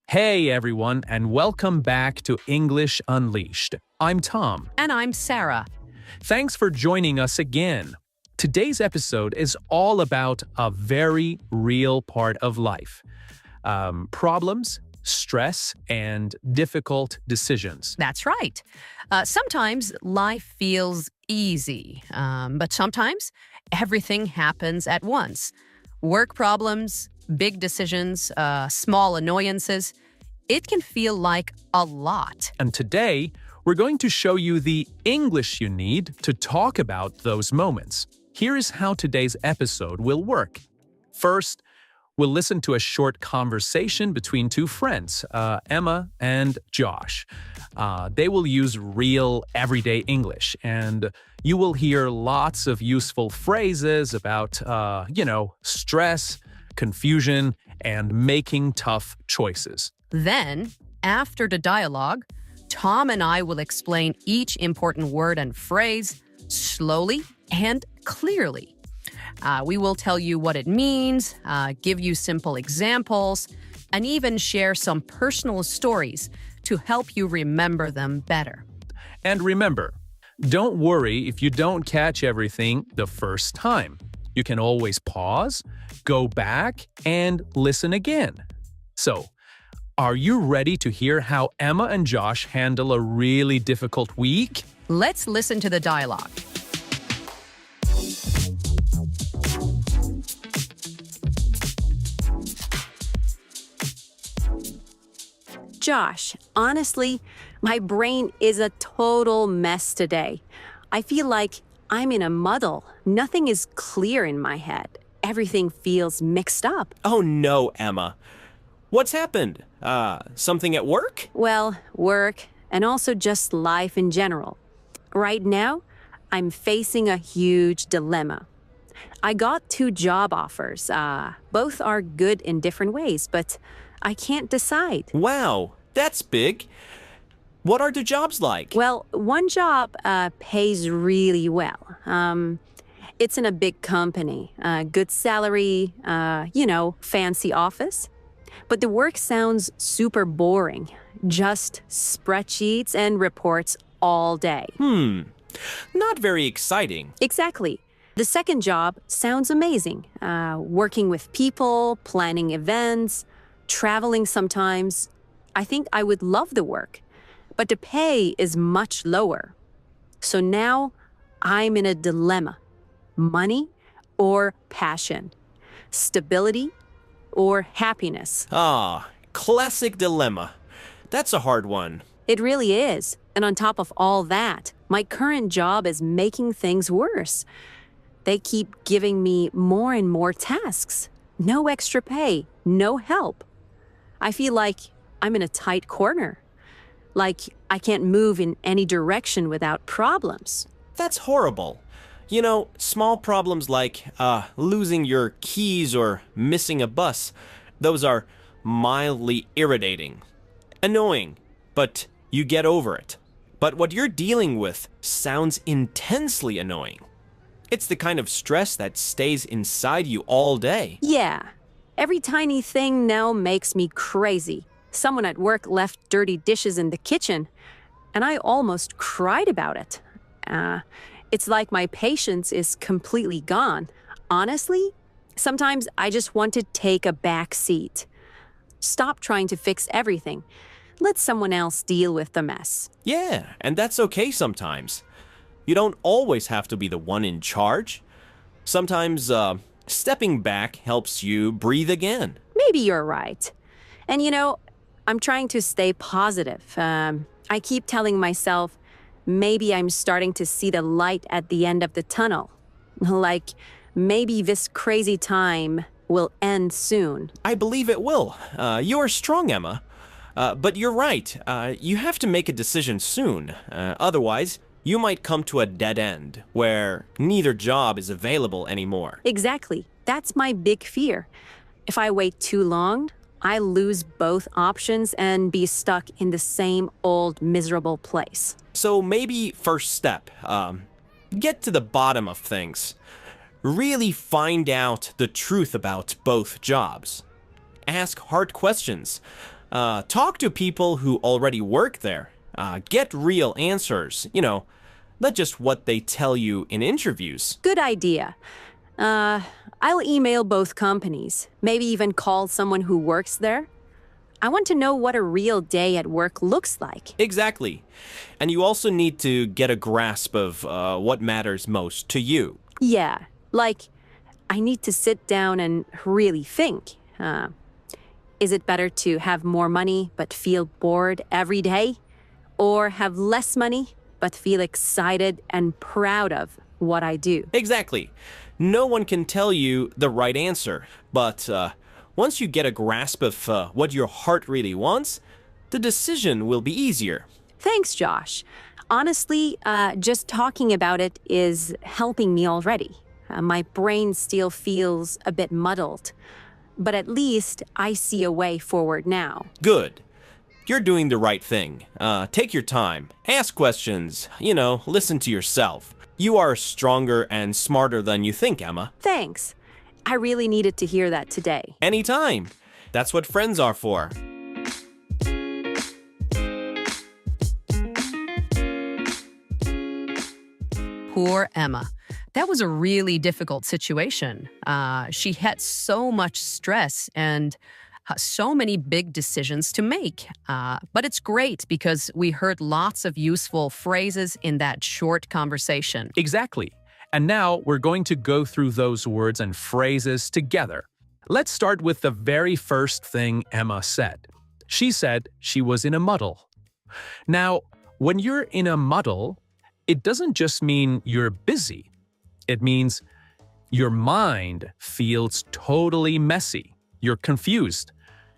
Hey everyone, and welcome back to English Unleashed. I'm Tom. And I'm Sarah. Thanks for joining us again. Today's episode is all about a very real part of life. Problems, stress, and difficult decisions. That's right. Sometimes life feels easy, but sometimes everything happens at once. Work problems, big decisions, small annoyances. It can feel like a lot. And today, we're going to show you the English you need to talk about those moments. Here is how today's episode will work. First, we'll listen to a short conversation between two friends, Emma and Josh. They will use real, everyday English, and you will hear lots of useful phrases about, stress, confusion, and making tough choices. Then, after the dialogue, Tom and I will explain each important word and phrase slowly and clearly. We will tell you what it means, give you simple examples, and even share some personal stories to help you remember them better. And remember, don't worry if you don't catch everything the first time. You can always pause, go back, and listen again. So, are you ready to hear how Emma and Josh handle a really difficult week? Let's listen to the dialogue. Josh, honestly, my brain is a total mess today. I feel like I'm in a muddle. Nothing is clear in my head. Everything feels mixed up. Oh no, Emma. What's happened? Something at work? Well, work and also just life in general. Right now, I'm facing a huge dilemma. I got 2 job offers. Both are good in different ways, but I can't decide. Wow, that's big. What are the jobs like? Well, one job pays really well. It's in a big company, good salary, fancy office. But the work sounds super boring. Just spreadsheets and reports all day. Not very exciting. Exactly. The second job sounds amazing. Working with people, planning events, traveling sometimes. I think I would love the work. But the pay is much lower. So now I'm in a dilemma. Money or passion? Stability or happiness? Classic dilemma. That's a hard one. It really is. And on top of all that, my current job is making things worse. They keep giving me more and more tasks. No extra pay, no help. I feel like I'm in a tight corner. Like I can't move in any direction without problems. That's horrible. You know, small problems like losing your keys or missing a bus, those are mildly irritating. Annoying, but you get over it. But what you're dealing with sounds intensely annoying. It's the kind of stress that stays inside you all day. Yeah. Every tiny thing now makes me crazy. Someone at work left dirty dishes in the kitchen, and I almost cried about it. It's like my patience is completely gone. Honestly, sometimes I just want to take a back seat. Stop trying to fix everything. Let someone else deal with the mess. Yeah, and that's okay sometimes. You don't always have to be the one in charge. Sometimes, stepping back helps you breathe again. Maybe you're right. And I'm trying to stay positive. I keep telling myself, maybe I'm starting to see the light at the end of the tunnel. Like, maybe this crazy time will end soon. I believe it will. You are strong, Emma. But you're right. You have to make a decision soon. Otherwise, you might come to a dead end where neither job is available anymore. Exactly. That's my big fear. If I wait too long, I lose both options and be stuck in the same old miserable place. So maybe first step, get to the bottom of things. Really find out the truth about both jobs. Ask hard questions. Talk to people who already work there. Get real answers, not just what they tell you in interviews. Good idea. I'll email both companies, maybe even call someone who works there. I want to know what a real day at work looks like. Exactly. And you also need to get a grasp of what matters most to you. Yeah, like I need to sit down and really think. Is it better to have more money but feel bored every day? Or have less money but feel excited and proud of what I do? Exactly. No one can tell you the right answer, but once you get a grasp of what your heart really wants, the decision will be easier. Thanks, Josh. Honestly, just talking about it is helping me already. My brain still feels a bit muddled, but at least I see a way forward now. Good. You're doing the right thing. Take your time. Ask questions. Listen to yourself. You are stronger and smarter than you think, Emma. Thanks. I really needed to hear that today. Anytime. That's what friends are for. Poor Emma. That was a really difficult situation. She had so much stress and so many big decisions to make. But it's great because we heard lots of useful phrases in that short conversation. Exactly. And now we're going to go through those words and phrases together. Let's start with the very first thing Emma said. She said she was in a muddle. Now, when you're in a muddle, it doesn't just mean you're busy. It means your mind feels totally messy. You're confused.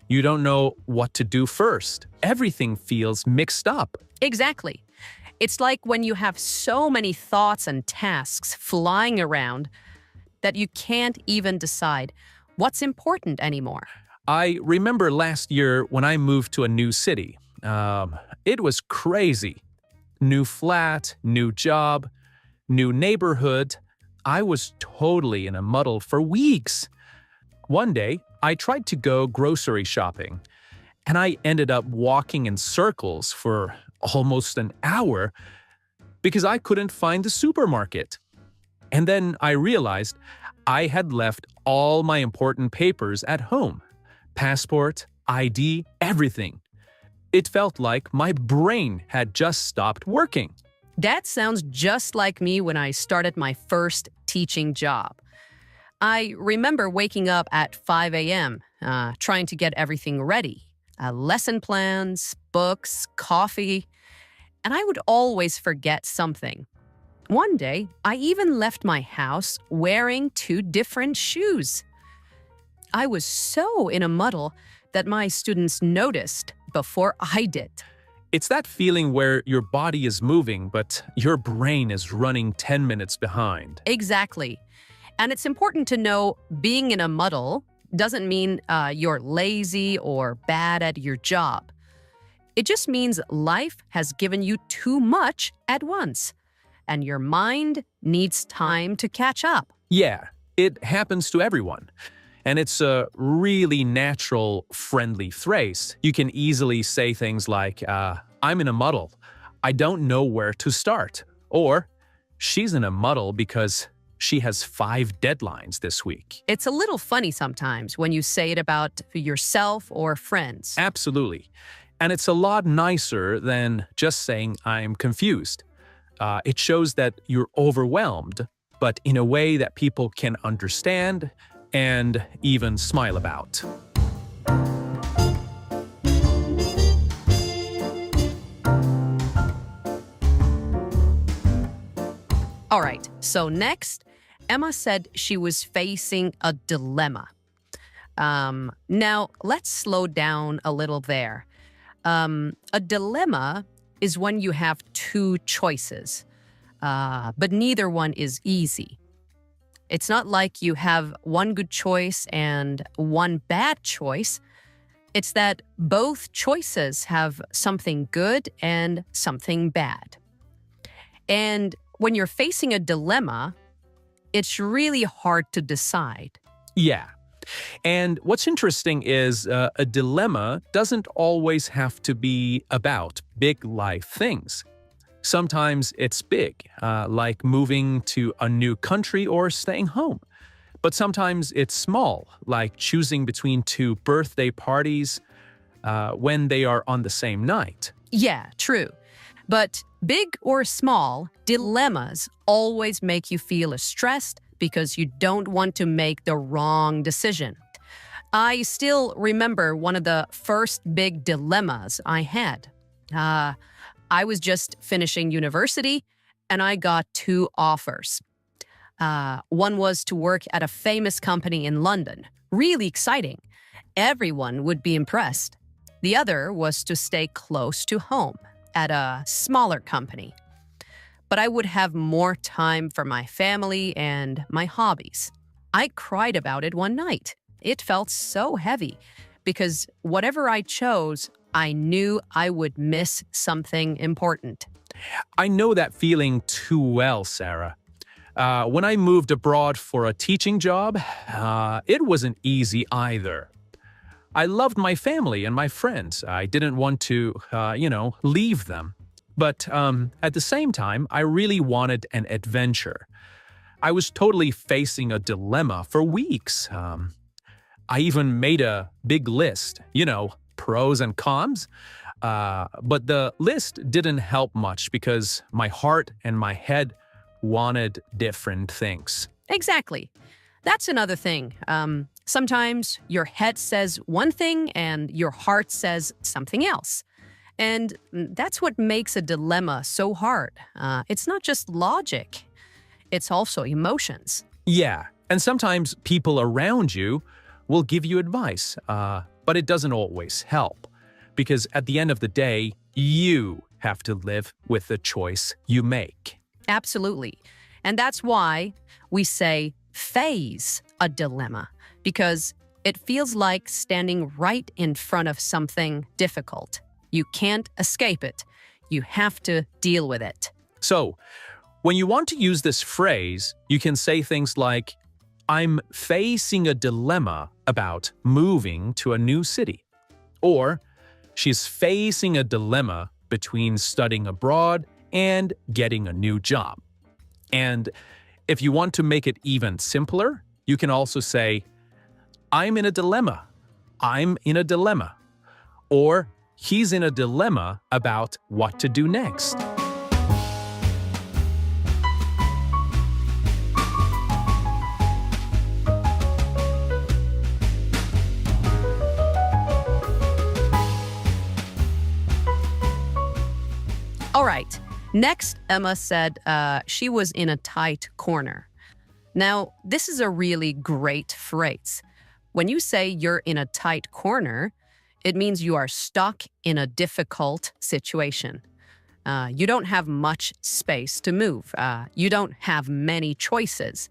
You don't know what to do first. Everything feels mixed up. Exactly. It's like when you have so many thoughts and tasks flying around that you can't even decide what's important anymore. I remember last year when I moved to a new city. It was crazy. New flat, new job, new neighborhood. I was totally in a muddle for weeks. One day, I tried to go grocery shopping, and I ended up walking in circles for almost an hour because I couldn't find the supermarket. And then I realized I had left all my important papers at home. Passport, ID, everything. It felt like my brain had just stopped working. That sounds just like me when I started my first teaching job. I remember waking up at 5 a.m., trying to get everything ready. Lesson plans, books, coffee, and I would always forget something. One day, I even left my house wearing 2 different shoes. I was so in a muddle that my students noticed before I did. It's that feeling where your body is moving, but your brain is running 10 minutes behind. Exactly. And it's important to know being in a muddle doesn't mean you're lazy or bad at your job. It just means life has given you too much at once, and your mind needs time to catch up. Yeah, it happens to everyone. And it's a really natural, friendly phrase. You can easily say things like, I'm in a muddle. I don't know where to start. Or, she's in a muddle because she has 5 deadlines this week. It's a little funny sometimes when you say it about yourself or friends. Absolutely. And it's a lot nicer than just saying, I'm confused. It shows that you're overwhelmed, but in a way that people can understand and even smile about. All right, so next, Emma said she was facing a dilemma. Now, let's slow down a little there. A dilemma is when you have 2 choices, but neither one is easy. It's not like you have one good choice and one bad choice. It's that both choices have something good and something bad. And when you're facing a dilemma, it's really hard to decide. Yeah, And what's interesting is a dilemma doesn't always have to be about big life things. Sometimes it's big, like moving to a new country or staying home. But sometimes it's small, like choosing between two birthday parties when they are on the same night. Yeah, true. But big or small, dilemmas always make you feel stressed because you don't want to make the wrong decision. I still remember one of the first big dilemmas I had. I was just finishing university and I got two offers. One was to work at a famous company in London. Really exciting. Everyone would be impressed. The other was to stay close to home at a smaller company. But I would have more time for my family and my hobbies. I cried about it one night. It felt so heavy because whatever I chose, I knew I would miss something important. I know that feeling too well, Sarah. When I moved abroad for a teaching job, it wasn't easy either. I loved my family and my friends. I didn't want to, leave them. But at the same time, I really wanted an adventure. I was totally facing a dilemma for weeks. I even made a big list, pros and cons. But the list didn't help much because my heart and my head wanted different things. Exactly. That's another thing. Sometimes your head says one thing and your heart says something else. And that's what makes a dilemma so hard. It's not just logic. It's also emotions. Yeah, and sometimes people around you will give you advice, but it doesn't always help. Because at the end of the day, you have to live with the choice you make. Absolutely. And that's why we say face a dilemma, because it feels like standing right in front of something difficult. You can't escape it. You have to deal with it. So, when you want to use this phrase, you can say things like, I'm facing a dilemma about moving to a new city. Or, she's facing a dilemma between studying abroad and getting a new job. And if you want to make it even simpler, you can also say, I'm in a dilemma. I'm in a dilemma. Or, he's in a dilemma about what to do next. All right. Next, Emma said she was in a tight corner. Now, this is a really great phrase. When you say you're in a tight corner, it means you are stuck in a difficult situation. You don't have much space to move. You don't have many choices.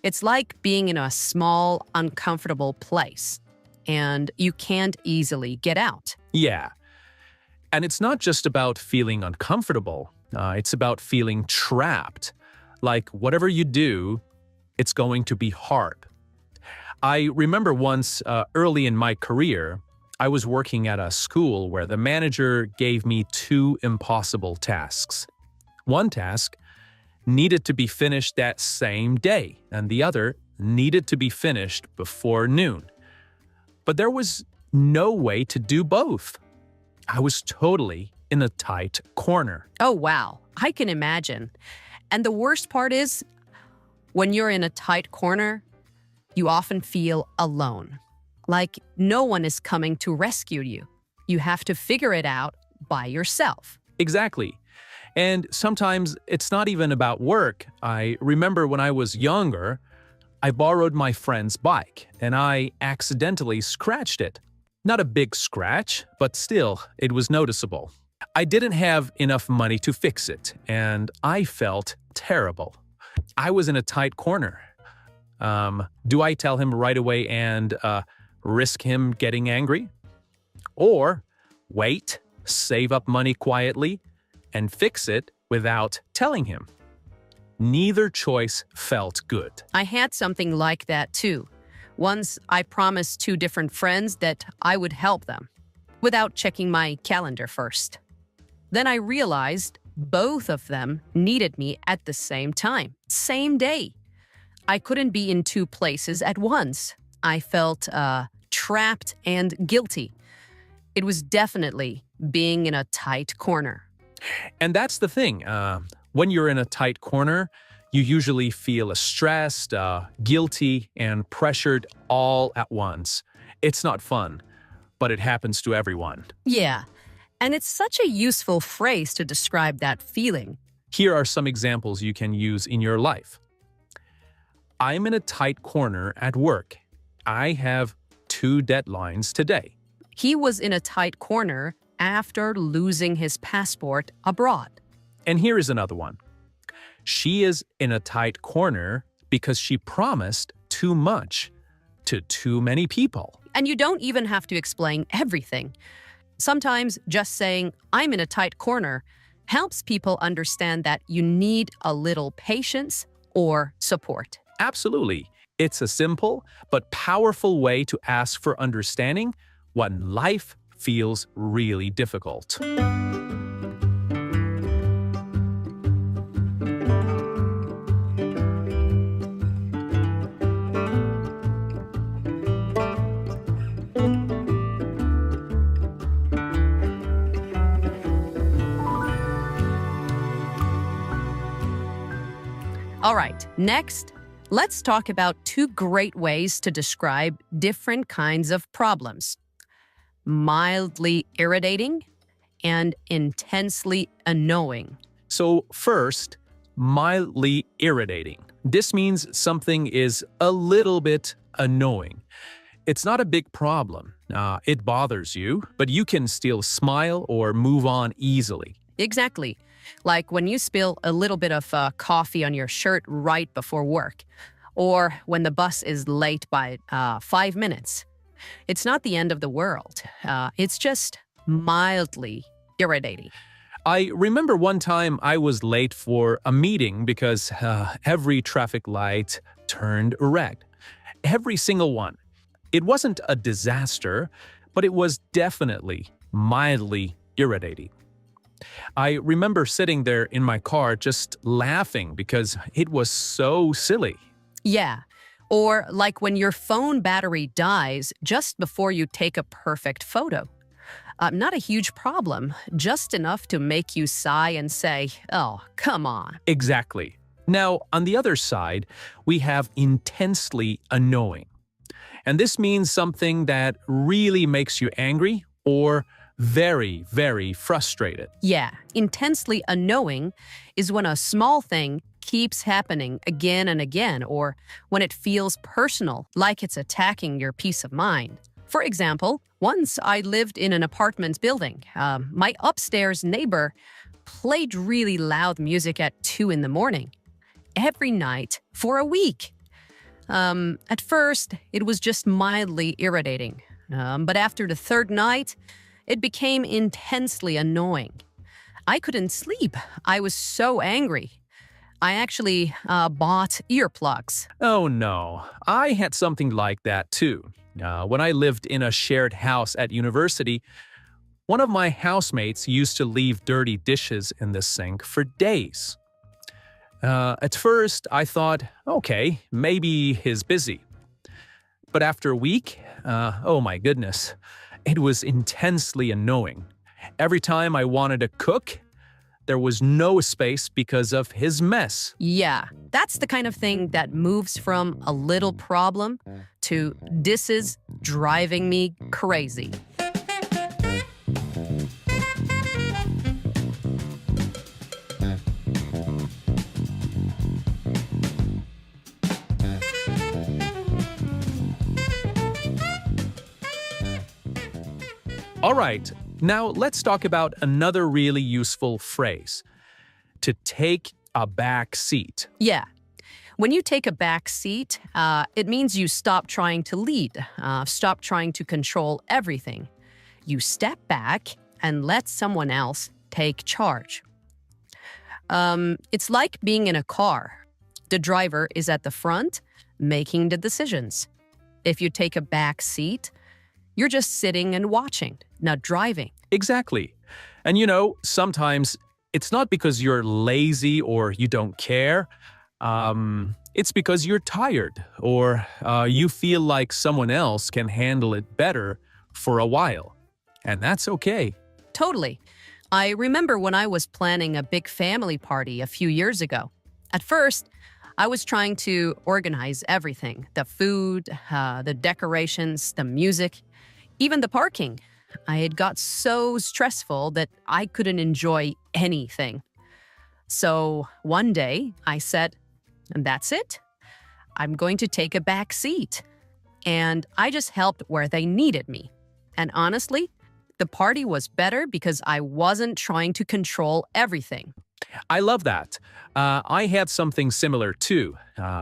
It's like being in a small, uncomfortable place, and you can't easily get out. Yeah. And it's not just about feeling uncomfortable. It's about feeling trapped. Like whatever you do, it's going to be hard. I remember once early in my career, I was working at a school where the manager gave me two impossible tasks. One task needed to be finished that same day, and the other needed to be finished before noon. But there was no way to do both. I was totally in a tight corner. Oh, wow. I can imagine. And the worst part is, when you're in a tight corner, you often feel alone. Like no one is coming to rescue you. You have to figure it out by yourself. Exactly. And sometimes it's not even about work. I remember when I was younger, I borrowed my friend's bike and I accidentally scratched it. Not a big scratch, but still, it was noticeable. I didn't have enough money to fix it, and I felt terrible. I was in a tight corner. Do I tell him right away and risk him getting angry? Or wait, save up money quietly, and fix it without telling him? Neither choice felt good. I had something like that too. Once I promised two different friends that I would help them without checking my calendar first. Then I realized both of them needed me at the same time, same day. I couldn't be in two places at once. I felt trapped and guilty. It was definitely being in a tight corner. And that's the thing. When you're in a tight corner, you usually feel stressed, guilty, and pressured all at once. It's not fun, but it happens to everyone. Yeah, and it's such a useful phrase to describe that feeling. Here are some examples you can use in your life. I'm in a tight corner at work. I have 2 deadlines today. He was in a tight corner after losing his passport abroad. And here is another one. She is in a tight corner because she promised too much to too many people. And you don't even have to explain everything. Sometimes just saying, I'm in a tight corner, helps people understand that you need a little patience or support. Absolutely. It's a simple but powerful way to ask for understanding when life feels really difficult. All right, next, let's talk about 2 great ways to describe different kinds of problems. Mildly irritating and intensely annoying. So first, mildly irritating. This means something is a little bit annoying. It's not a big problem. It bothers you, but you can still smile or move on easily. Exactly. Like when you spill a little bit of coffee on your shirt right before work, or when the bus is late by 5 minutes. It's not the end of the world. It's just mildly irritating. I remember one time I was late for a meeting because every traffic light turned red. Every single one. It wasn't a disaster, but it was definitely mildly irritating. I remember sitting there in my car just laughing because it was so silly. Yeah. Or like when your phone battery dies just before you take a perfect photo. Not a huge problem, just enough to make you sigh and say, oh, come on. Exactly. Now, on the other side, we have intensely annoying. And this means something that really makes you angry or very, very frustrated. Yeah, intensely annoying is when a small thing keeps happening again and again, or when it feels personal, like it's attacking your peace of mind. For example, once I lived in an apartment building. My upstairs neighbor played really loud music at 2 in the morning, every night for a week. At first, it was just mildly irritating, but after the 3rd night, it became intensely annoying. I couldn't sleep. I was so angry. I actually bought earplugs. Oh no, I had something like that too. When I lived in a shared house at university, one of my housemates used to leave dirty dishes in the sink for days. At first, I thought, okay, maybe he's busy. But after a week, oh my goodness, it was intensely annoying. Every time I wanted to cook, there was no space because of his mess. Yeah, that's the kind of thing that moves from a little problem to this is driving me crazy. All right, now let's talk about another really useful phrase. To take a back seat. Yeah. When you take a back seat, it means you stop trying to lead, stop trying to control everything. You step back and let someone else take charge. It's like being in a car. The driver is at the front, making the decisions. If you take a back seat, you're just sitting and watching, not driving. Exactly. And sometimes it's not because you're lazy or you don't care. It's because you're tired or you feel like someone else can handle it better for a while. And that's okay. Totally. I remember when I was planning a big family party a few years ago. At first, I was trying to organize everything: the food, the decorations, the music, even the parking. It got so stressful that I couldn't enjoy anything. So one day I said, and that's it. I'm going to take a back seat. And I just helped where they needed me. And honestly, the party was better because I wasn't trying to control everything. I love that. I had something similar too.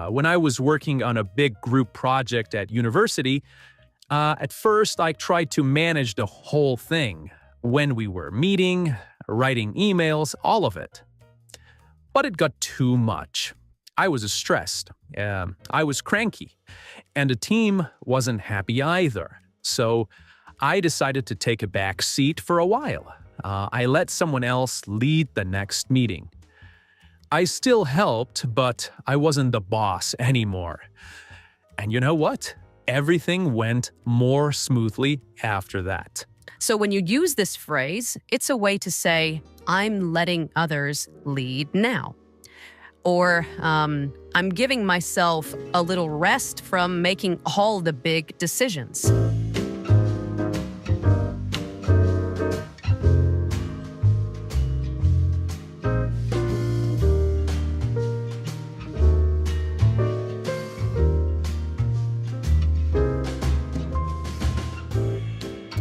When I was working on a big group project at university, at first I tried to manage the whole thing. When we were meeting, writing emails, all of it. But it got too much. I was stressed. I was cranky. And the team wasn't happy either. So I decided to take a back seat for a while. I let someone else lead the next meeting. I still helped, but I wasn't the boss anymore. And you know what? Everything went more smoothly after that. So when you use this phrase, it's a way to say, I'm letting others lead now. Or I'm giving myself a little rest from making all the big decisions.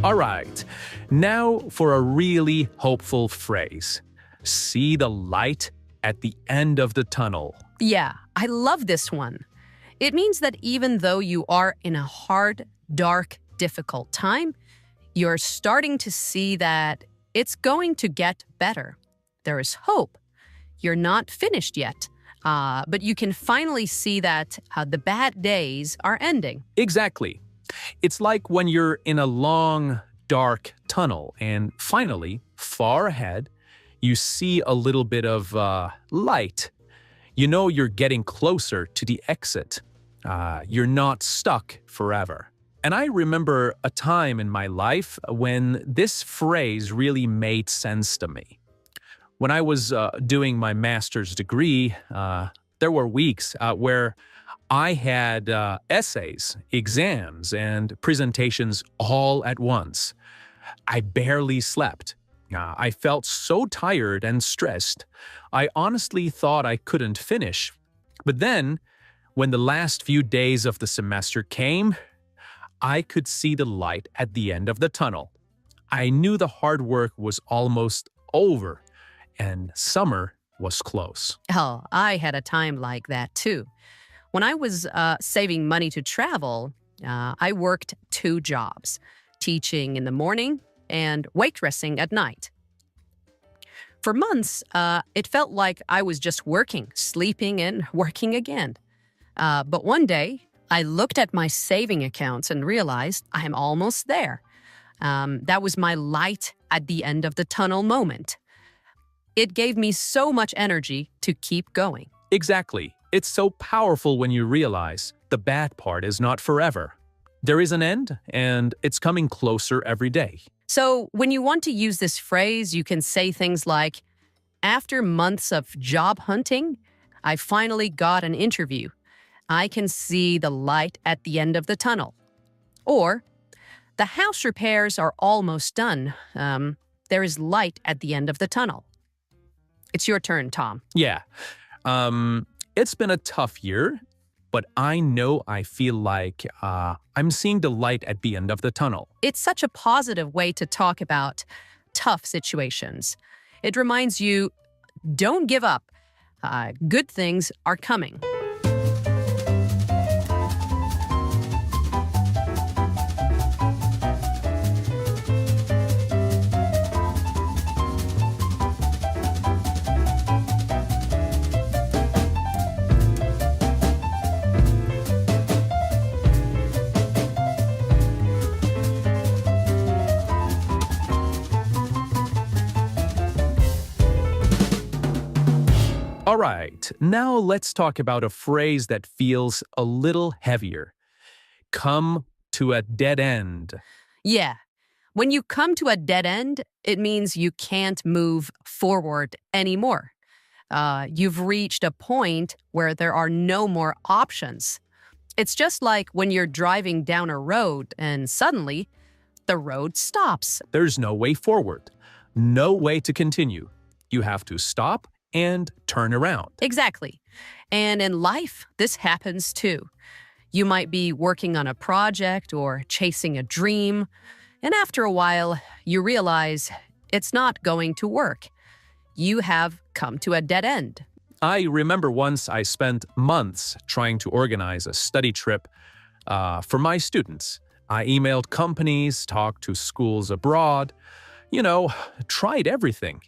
All right, now for a really hopeful phrase. See the light at the end of the tunnel. Yeah, I love this one. It means that even though you are in a hard, dark, difficult time, you're starting to see that it's going to get better. There is hope. You're not finished yet, but you can finally see that the bad days are ending. Exactly. It's like when you're in a long, dark tunnel and finally, far ahead, you see a little bit of light. You know you're getting closer to the exit. You're not stuck forever. And I remember a time in my life when this phrase really made sense to me. When I was doing my master's degree, there were weeks where I had essays, exams, and presentations all at once. I barely slept. I felt so tired and stressed. I honestly thought I couldn't finish. But then, when the last few days of the semester came, I could see the light at the end of the tunnel. I knew the hard work was almost over, and summer was close. Oh, I had a time like that too. When I was saving money to travel, I worked 2 jobs, teaching in the morning and waitressing at night. For months, it felt like I was just working, sleeping, and working again. But one day, I looked at my saving accounts and realized I'm almost there. That was my light at the end of the tunnel moment. It gave me so much energy to keep going. Exactly. It's so powerful when you realize the bad part is not forever. There is an end, and it's coming closer every day. So when you want to use this phrase, you can say things like, after months of job hunting, I finally got an interview. I can see the light at the end of the tunnel. Or, the house repairs are almost done. There is light at the end of the tunnel. It's your turn, Tom. Yeah. It's been a tough year, but I know I feel like I'm seeing the light at the end of the tunnel. It's such a positive way to talk about tough situations. It reminds you, don't give up. Good things are coming. All right, now let's talk about a phrase that feels a little heavier. Come to a dead end. Yeah. When you come to a dead end, it means you can't move forward anymore. You've reached a point where there are no more options. It's just like when you're driving down a road and suddenly the road stops. There's no way forward, no way to continue. You have to stop and turn around. Exactly. And in life, this happens too. You might be working on a project or chasing a dream, and after a while, you realize it's not going to work. You have come to a dead end. I remember once I spent months trying to organize a study trip for my students. I emailed companies, talked to schools abroad, tried everything.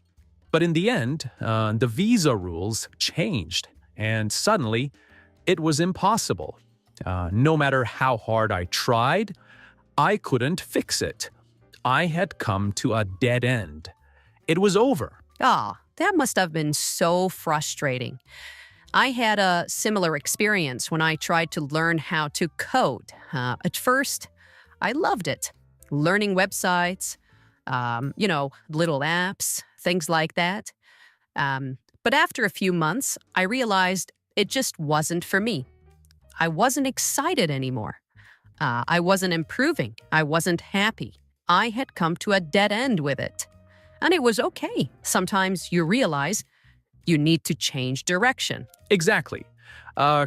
But in the end, the visa rules changed, and suddenly it was impossible. No matter how hard I tried, I couldn't fix it. I had come to a dead end. It was over. That must have been so frustrating. I had a similar experience when I tried to learn how to code. At first, I loved it. Learning websites, little apps, things like that. But after a few months, I realized it just wasn't for me. I wasn't excited anymore. I wasn't improving. I wasn't happy. I had come to a dead end with it. And it was okay. Sometimes you realize you need to change direction. Exactly.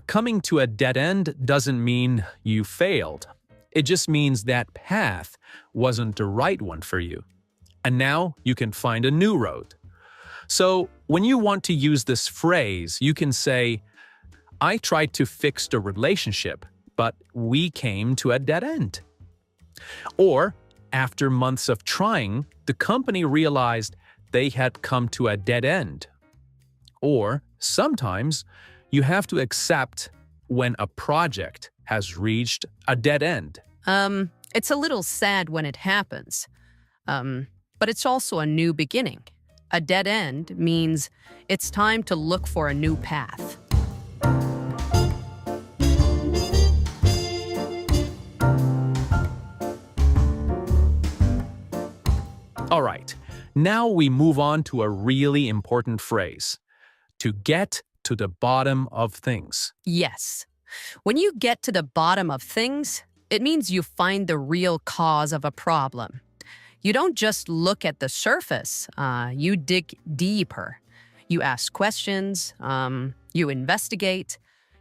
Coming to a dead end doesn't mean you failed. It just means that path wasn't the right one for you. And now you can find a new road. So when you want to use this phrase, you can say, I tried to fix the relationship, but we came to a dead end. Or, after months of trying, the company realized they had come to a dead end. Or, sometimes, you have to accept when a project has reached a dead end. It's a little sad when it happens. But it's also a new beginning. A dead end means it's time to look for a new path. All right, now we move on to a really important phrase. To get to the bottom of things. Yes. When you get to the bottom of things, it means you find the real cause of a problem. You don't just look at the surface, you dig deeper. You ask questions, you investigate,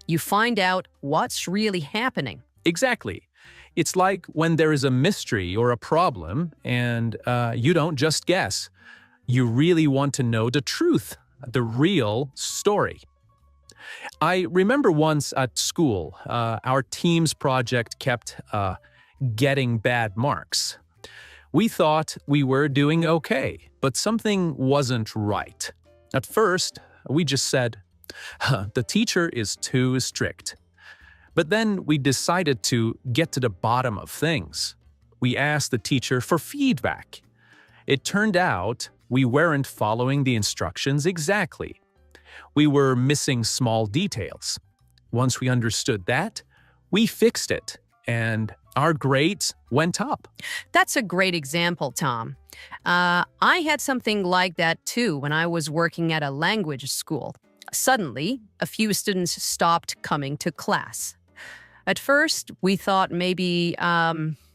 you find out what's really happening. Exactly. It's like when there is a mystery or a problem and you don't just guess. You really want to know the truth, the real story. I remember once at school, our team's project kept getting bad marks. We thought we were doing okay, but something wasn't right. At first, we just said, the teacher is too strict. But then we decided to get to the bottom of things. We asked the teacher for feedback. It turned out we weren't following the instructions exactly. We were missing small details. Once we understood that, we fixed it, and our grades went up. That's a great example, Tom. I had something like that too when I was working at a language school. Suddenly, a few students stopped coming to class. At first, we thought maybe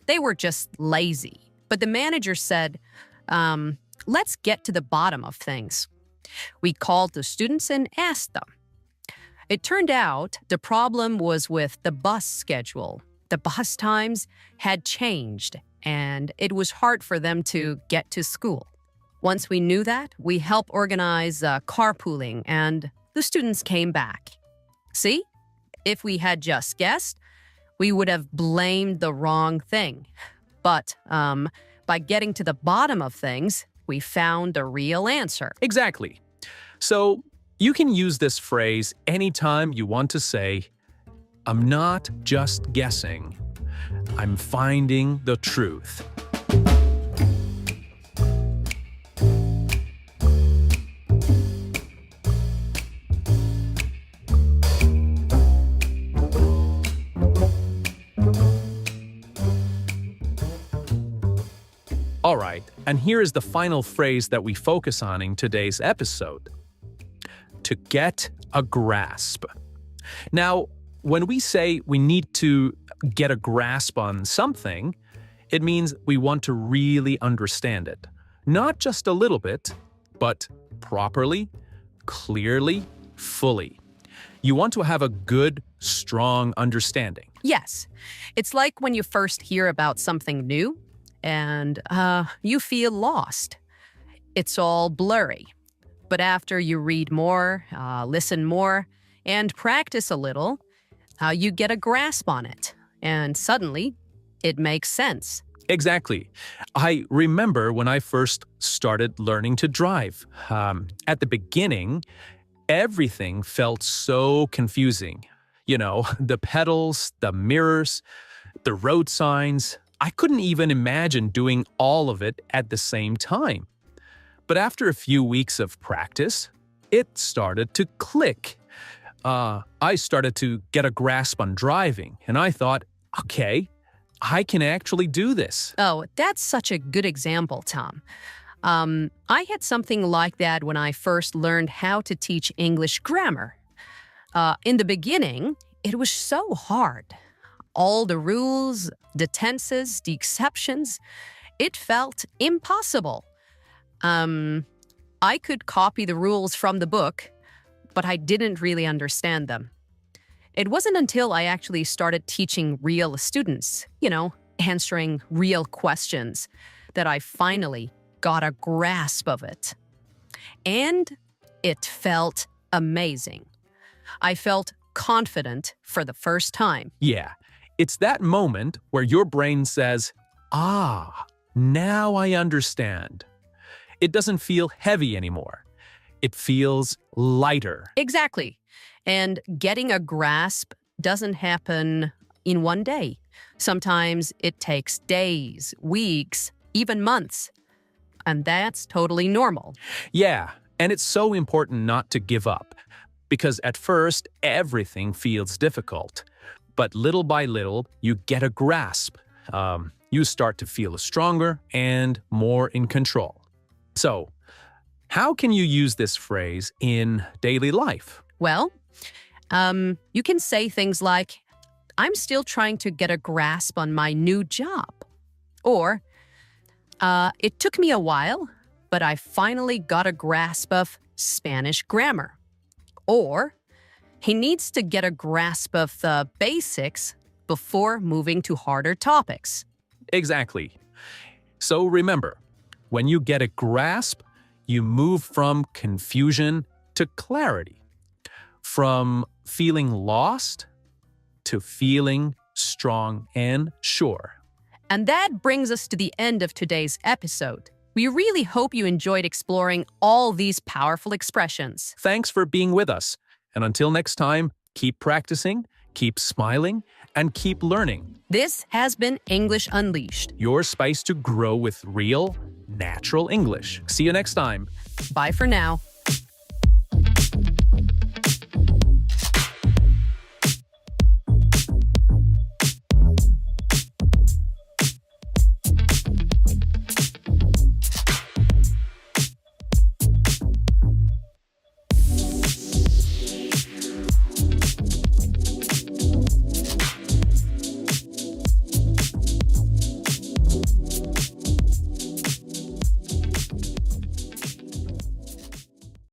they were just lazy. But the manager said, let's get to the bottom of things. We called the students and asked them. It turned out the problem was with the bus schedule. The bus times had changed, and it was hard for them to get to school. Once we knew that, we helped organize carpooling, and the students came back. See? If we had just guessed, we would have blamed the wrong thing. But by getting to the bottom of things, we found the real answer. Exactly. So you can use this phrase anytime you want to say, I'm not just guessing. I'm finding the truth. And here is the final phrase that we focus on in today's episode. To get a grasp. Now, when we say we need to get a grasp on something, it means we want to really understand it. Not just a little bit, but properly, clearly, fully. You want to have a good, strong understanding. Yes, it's like when you first hear about something new and you feel lost. It's all blurry. But after you read more, listen more, and practice a little, you get a grasp on it. And suddenly, it makes sense. Exactly. I remember when I first started learning to drive. At the beginning, everything felt so confusing. You know, the pedals, the mirrors, the road signs. I couldn't even imagine doing all of it at the same time. But after a few weeks of practice, it started to click. I started to get a grasp on driving, and I thought, okay, I can actually do this. Oh, that's such a good example, Tom. I had something like that when I first learned how to teach English grammar. In the beginning, it was so hard. All the rules, the tenses, the exceptions, it felt impossible. I could copy the rules from the book, but I didn't really understand them. It wasn't until I actually started teaching real students, answering real questions, that I finally got a grasp of it. And it felt amazing. I felt confident for the first time. Yeah, it's that moment where your brain says, now I understand. It doesn't feel heavy anymore. It feels lighter. Exactly. And getting a grasp doesn't happen in one day. Sometimes it takes days, weeks, even months. And that's totally normal. Yeah, and it's so important not to give up. Because at first, everything feels difficult. But little by little, you get a grasp. You start to feel stronger and more in control. So, how can you use this phrase in daily life? Well, you can say things like, I'm still trying to get a grasp on my new job. Or, it took me a while, but I finally got a grasp of Spanish grammar. Or, he needs to get a grasp of the basics before moving to harder topics. Exactly. So remember, when you get a grasp, you move from confusion to clarity, from feeling lost to feeling strong and sure. And that brings us to the end of today's episode. We really hope you enjoyed exploring all these powerful expressions. Thanks for being with us. And until next time, keep practicing, keep smiling, and keep learning. This has been English Unleashed. Your space to grow with real, natural English. See you next time. Bye for now.